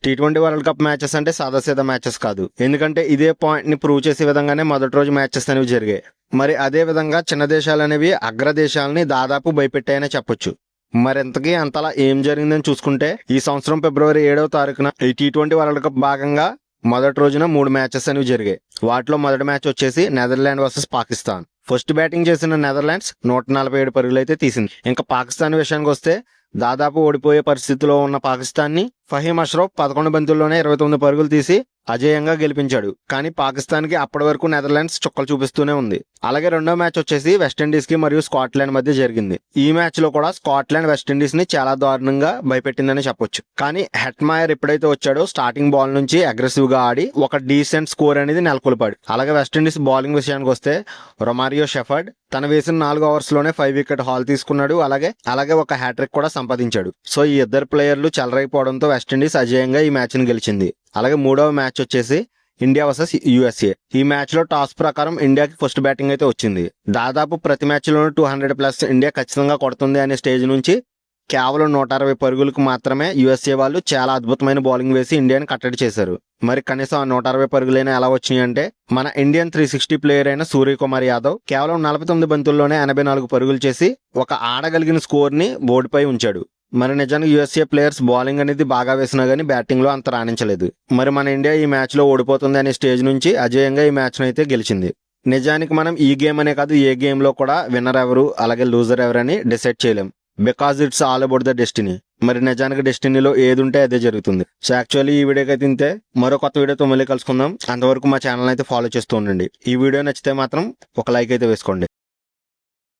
T20 world cup matches అంటే సాదాసీదా matches కాదు. ఎందుకంటే ఇదే పాయింట్ ని ప్రూవ్ చేసే విధంగానే మొదటి రోజు మ్యాచెస్ అనేవి జరిగాయి. మరి అదే విధంగా చిన్న దేశాలు అనేవి అగ్రదేశాలని దాదాపు భయపెట్టాయనే చెప్పొచ్చు. మరింతకీ అంతలా ఏం జరిగిందని చూసుకుంటే ఈ సంవత్సరం ఫిబ్రవరి 7వ తారీఖున ఈ టీ20 వరల్డ్ కప్ భాగంగా మొదటి రోజున 3 మ్యాచెస్ అనేవి జరిగాయి. వాటిలో మొదటి మ్యాచ్ వచ్చేసి Netherland versus Pakistan. First batting చేసిన నెదర్లాండ్స్ 147 పరుగులు అయితే తీసింది. ఇంకా పాకిస్తాన్ విషయానికి వస్తే దాదాపు ఓడిపోయే పరిస్థితిలో ఉన్న పాకిస్తాన్ ని ఫహీం అష్రఫ్ 11 బంతుల్లోనే 29 పరుగులు తీసి అజేయంగా గెలిపించాడు. కానీ పాకిస్తాన్ కి అప్పటి వరకు నెదర్లాండ్స్ చుక్కలు చూపిస్తూనే ఉంది. అలాగే రెండో మ్యాచ్ వచ్చేసి వెస్టిండీస్ కి మరియు స్కాట్లాండ్ మధ్య జరిగింది. ఈ మ్యాచ్ లో కూడా స్కాట్లాండ్ వెస్టిండీస్ ని చాలా దారుణంగా భయపెట్టిందని చెప్పొచ్చు. కానీ హెట్మాయర్ ఎప్పుడైతే వచ్చాడో స్టార్టింగ్ బాల్ నుంచి అగ్రెసివ్ గా ఆడి ఒక డీసెంట్ స్కోర్ అనేది నెలకొల్పాడు. అలాగే వెస్టిండీస్ బౌలింగ్ విషయానికి వస్తే రొమారియో షెఫర్డ్ తన వేసిన 4 ఓవర్స్ లోనే 5 వికెట్ హాల్ తీసుకున్నాడు. అలాగే ఒక హ్యాట్రిక్ కూడా సంపాదించాడు. సో ఈ ఇద్దరు ప్లేయర్లు చెలరైపోవడంతో వెస్టిండీస్ అజేయంగా ఈ మ్యాచ్ ని గెలిచింది. అలాగే మూడవ మ్యాచ్ వచ్చేసి ఇండియా వర్సెస్ యుఎస్ఏ. ఈ మ్యాచ్ లో టాస్ ప్రకారం ఇండియాకి ఫస్ట్ బ్యాటింగ్ అయితే వచ్చింది. దాదాపు ప్రతి మ్యాచ్ లోనూ 200+ ఇండియా ఖచ్చితంగా కొడుతుంది అనే స్టేజ్ నుంచి కేవలం 160 పరుగులకు మాత్రమే యుఎస్ఏ వాళ్ళు చాలా అద్భుతమైన బౌలింగ్ వేసి ఇండియాని కట్టడి చేశారు. మరి కనీసం ఆ 160 పరుగులైనా ఎలా వచ్చినాయి అంటే మన ఇండియన్ 360 ప్లేయర్ అయిన సూర్యకుమార్ యాదవ్ కేవలం 49 బంతుల్లోనే 84 పరుగులు చేసి ఒక ఆడగలిగిన స్కోర్ ని బోర్డుపై ఉంచాడు. మరి నిజానికి యుఎస్ఏ ప్లేయర్స్ బౌలింగ్ అనేది బాగా వేసినా గానీ బ్యాటింగ్ లో అంత రాణించలేదు. మరి మన ఇండియా ఈ మ్యాచ్ లో ఓడిపోతుంది అనే స్టేజ్ నుంచి అజేయంగా ఈ మ్యాచ్ అయితే గెలిచింది. నిజానికి మనం ఈ గేమ్ అనే కాదు ఏ గేమ్ లో కూడా విన్నర్ ఎవరు అలాగే లూజర్ ఎవరని డిసైడ్ చేయలేం. Because it's all about the destiny. మరి నిజానికి డెస్టినీలో ఏది ఉంటే అదే జరుగుతుంది. సో యాక్చువల్లీ ఈ వీడియోకి అయితే ఇంతే. మరో కొత్త వీడియోతో మళ్ళీ కలుసుకుందాం. అంతవరకు మా ఛానల్ అయితే ఫాలో చేస్తూ ఉండండి. ఈ వీడియో నచ్చితే మాత్రం ఒక లైక్ అయితే వేసుకోండి.